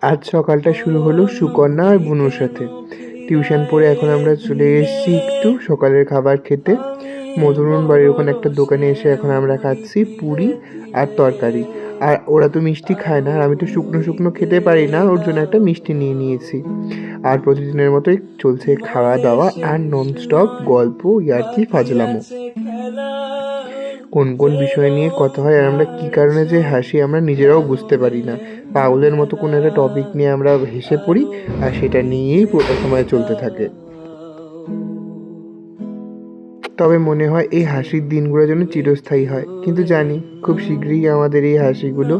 আজ সকালটা শুরু হলো সুকন্যা আর বুনুর সাথে। টিউশন পড়ে এখন আমরা চলে এসেছি একটু সকালের খাবার খেতে। মধুরন বাড়ির ওখানে একটা দোকানে এসে এখন আমরা খাচ্ছি পুরি আর তরকারি। আর ওরা তো মিষ্টি খায় না, আর আমি তো শুকনো শুকনো খেতে পারি না, ওর জন্য একটা মিষ্টি নিয়ে নিয়েছি। আর প্রতিদিনের মতোই চলছে খাওয়া দাওয়া আর ননস্টপ গল্প, ইয়ার্কি, ফাজলামো। কোন কোন বিষয় নিয়ে কথা হয় আর আমরা কী কারণে যে হাসি আমরা নিজেরাও বুঝতে পারি না। পাগলের মতো কোনো একটা টপিক নিয়ে আমরা হেসে পড়ি আর সেটা নিয়েই পুরো সময় চলতে থাকে। তবে মনে হয় এই হাসির দিনগুলো যেন চিরস্থায়ী হয়, কিন্তু জানি খুব শীঘ্রই আমাদের এই হাসিগুলো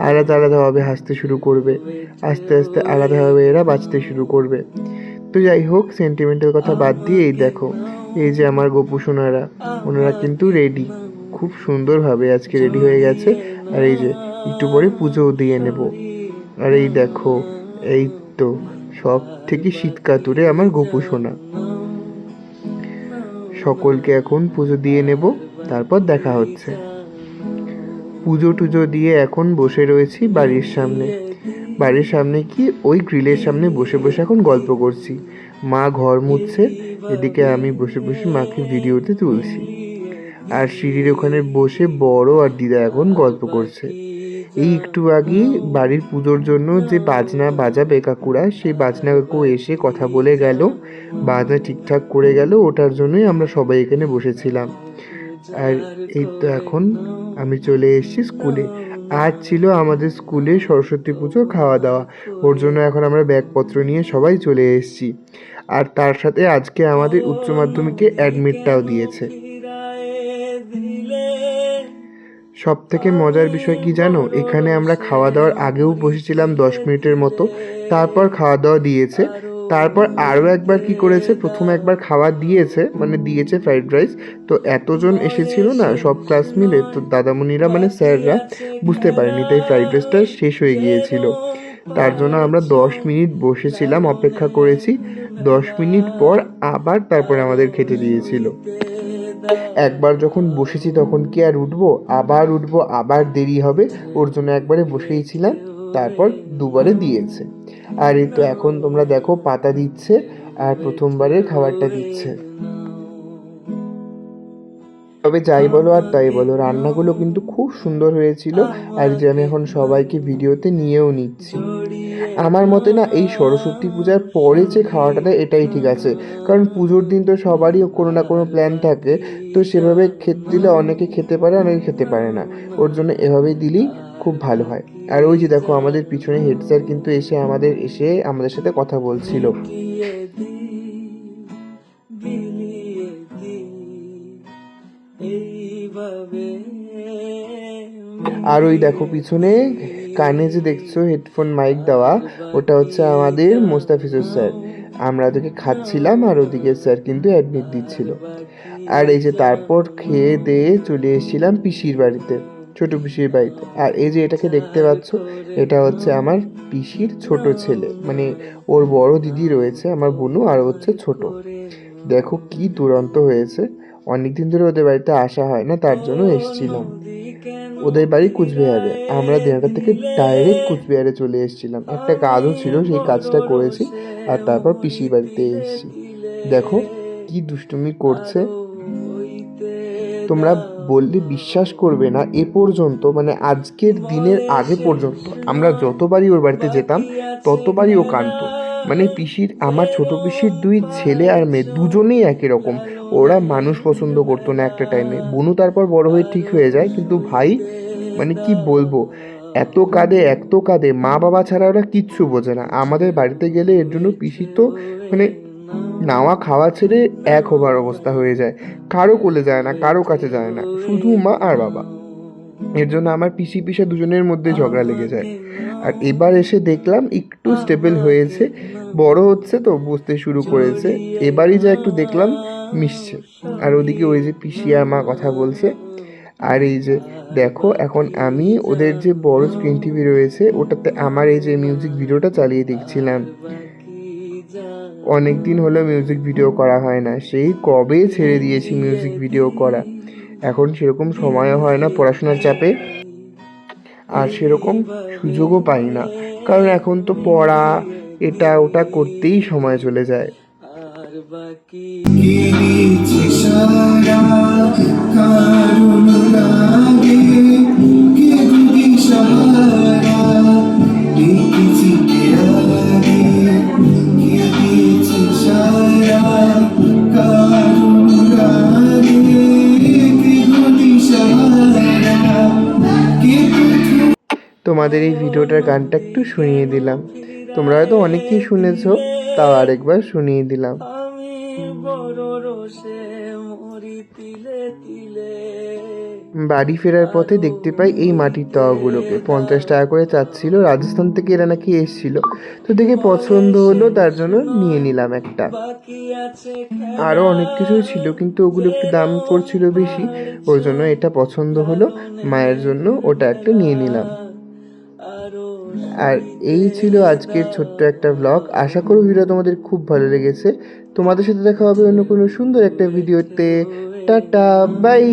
আলাদা আলাদাভাবে হাসতে শুরু করবে, আস্তে আস্তে আলাদাভাবে এরা বাঁচতে শুরু করবে। তো যাই হোক, সেন্টিমেন্টাল কথা বাদ দিয়ে এই দেখো, এই যে আমার গোপু সোনারা, ওনারা কিন্তু রেডি, খুব সুন্দরভাবে আজকে রেডি হয়ে গেছে। আর এই যে একটু পরে পুজোও দিয়ে নেব। আর এই দেখো, এই তো সব থেকে শীতকাতুরে আমার গোপু সোনা। সকলকে এখন পুজো দিয়ে নেব, তারপর দেখা হচ্ছে। পুজো টুজো দিয়ে এখন বসে রয়েছি বাড়ির সামনে। বাড়ির সামনে কি ওই গ্রিলের সামনে বসে বসে এখন গল্প করছি। মা ঘর মুছছে, এদিকে আমি বসে বসে মাকে ভিডিওতে তুলছি। আর সিঁড়ির ওখানে বসে বড় আর দিদা এখন গল্প করছে। এই একটু আগেই বাড়ির পুজোর জন্য যে বাজনা বাজাবে কাকুরা, সেই বাজনা কাকু এসে কথা বলে গেল, বাজনা ঠিকঠাক করে গেল, ওটার জন্যই আমরা সবাই এখানে বসেছিলাম। আর এই তো এখন আমি চলে এসেছি স্কুলে। আজ ছিল আমাদের স্কুলে সরস্বতী পুজো খাওয়া দাওয়া, ওর জন্য এখন আমরা ব্যাগপত্র নিয়ে সবাই চলে এসেছি। আর তার সাথে আজকে আমাদের উচ্চ মাধ্যমিকে অ্যাডমিটটাও দিয়েছে। সব থেকে মজার বিষয় কি জানো, এখানে আমরা খাওয়া দাওয়ার আগেও বসেছিলাম 10 মিনিটের মতো, তারপর খাওয়া দাওয়া দিয়েছে। তারপর আরও একবার কি করেছে, প্রথম একবার খাবার দিয়েছে, মানে দিয়েছে ফ্রাইড রাইস। তো এতজন এসেছিল না সব ক্লাস মিলে, তো দাদামণিরা মানে স্যাররা বুঝতে পারেনি, তাই ফ্রাইড রাইসটা শেষ হয়ে গিয়েছিল। তার জন্য আমরা 10 মিনিট বসেছিলাম, অপেক্ষা করেছি। 10 মিনিট পর আবার তারপরে আমাদের খেতে দিয়েছিল। একবার যখন বসেছি তখন কি আর উঠবো, আবার উঠবো, আবার দেরি হবে, ওর জন্য একবারে বসেই ছিলাম, তারপর দুবারে দিয়েছে। আর এই তো এখন তোমরা দেখো পাতা দিচ্ছে আর প্রথমবারের খাবারটা দিচ্ছে। তবে যাই বলো আর তাই বলো, রান্নাগুলো কিন্তু খুব সুন্দর হয়েছিল। আর যে আমি এখন সবাইকে ভিডিওতে নিয়েও নিচ্ছি। আমার মতে না, এই সরস্বতী পূজার পরে যে খাওয়াটা দেয় এটাই ঠিক আছে, কারণ পুজোর দিন তো সবারই কোনো না কোনো প্ল্যান থাকে। তো সেভাবে খেতে দিলে অনেকে খেতে পারে, অনেকে খেতে পারে না, ওর জন্য এভাবেই দিলেই খুব ভালো হয়। আর ওই যে দেখো আমাদের পিছনে হেড স্যার কিন্তু এসে আমাদের সাথে কথা বলছিল। আর ওই দেখো পিছনে কানে যে দেখছো হেডফোন মাইক দেওয়া, ওটা হচ্ছে আমাদের মোস্তাফিজুর স্যার। আমরা ওদিকে খাচ্ছিলাম আর ওদিকে স্যার কিন্তু অ্যাডমিট দিচ্ছিল। আর এই যে তারপর খেয়ে দিয়ে চলে এসেছিলাম পিসির বাড়িতে, ছোট পিসির বাড়িতে। আর এই যে এটাকে দেখতে পাচ্ছ, এটা হচ্ছে আমার পিসির ছোট ছেলে, মানে ওর বড় দিদি রয়েছে আমার বোনু, আর হচ্ছে ছোট। দেখো কি দুরন্ত হয়েছে, অনেকদিন ধরে ওদের বাড়িতে আসা হয় না, তার জন্য এসেছিলাম। ওদের বাড়ি কুচবিহারে, আমরা দিনাটা থেকে ডাইরেক্ট কুচবিহারে চলে এসেছিলাম, একটা কাজও ছিল, সেই কাজটা করেছি আর তারপর পিসির বাড়িতে এসেছি। দেখো কি দুষ্টুমি করছে, তোমরা বললে বিশ্বাস করবে না, এ পর্যন্ত মানে আজকের দিনের আগে পর্যন্ত আমরা যতবারই ওর বাড়িতে যেতাম ততবারই ও কাঁদতো। মানে পিসির, আমার ছোট পিসির 2 ছেলে আর মেয়ে দুজনেই একই রকম। ওরা মানুষ পছন্দ করতো না একটা টাইমে, বুনু তারপর বড় হয়ে ঠিক হয়ে যায়, কিন্তু ভাই মানে কি বলবো, এত কাঁদে এত কাঁদে, মা বাবা ছাড়া ওরা কিচ্ছু বোঝে না। আমাদের বাড়িতে গেলে এর জন্য পিসি তো মানে নাওয়া খাওয়া ছেড়ে এক হবার অবস্থা হয়ে যায়, কারো কোলে যায় না, কারো কাছে যায় না, শুধু মা আর বাবা। এর জন্য আমার পিসি পিসা দুজনের মধ্যে ঝগড়া লেগে যায়। আর এবার এসে দেখলাম একটু স্টেবল হয়েছে, বড় হচ্ছে তো বুঝতে শুরু করেছে, এবারই যা একটু দেখলাম মিশছে। আর ওদিকে ওই যে পিসি আর মা কথা বলছে। আর এই যে দেখো এখন আমি ওদের যে বড় স্ক্রিন টিভি রয়েছে ওটাতে আমার এই যে মিউজিক ভিডিওটা চালিয়ে দেখছিলাম। অনেক দিন হলো মিউজিক ভিডিও করা হয় না, সেই কবে ছেড়ে দিয়েছি মিউজিক ভিডিও করা। এখন সেরকম সময়ও হয় না পড়াশোনার চাপে, আর সেরকম সুযোগও পাই না। কারণ এখন তো পড়া এটা ওটা করতেই সময় চলে যায়। তোমাদের এই ভিডিওটার গানটা একটু শুনিয়ে দিলাম, তোমরা হয়তো অনেকেই শুনেছো, তাও আরেকবার শুনিয়ে দিলাম। বাড়ি ফেরার পথে দেখতে পাই এই মাটির তাওয়াগুলোকে, 50 টাকা করে চাচ্ছিল, রাজস্থান থেকে এরা নাকি এসছিল, তো দেখে পছন্দ হলো, তার জন্য নিয়ে নিলাম একটা। আরও অনেক কিছুই ছিল কিন্তু ওগুলো একটু দাম পড়ছিল বেশি, ওর জন্য এটা পছন্দ হলো, মায়ের জন্য ওটা একটা নিয়ে নিলাম। আর এই ছিল আজকের ছোট্ট একটা ব্লগ। আশা করি ভিডিও তোমাদের খুব ভালো লেগেছে। তোমাদের সাথে দেখা হবে অন্য কোনো সুন্দর একটা ভিডিওতে। Tata, by.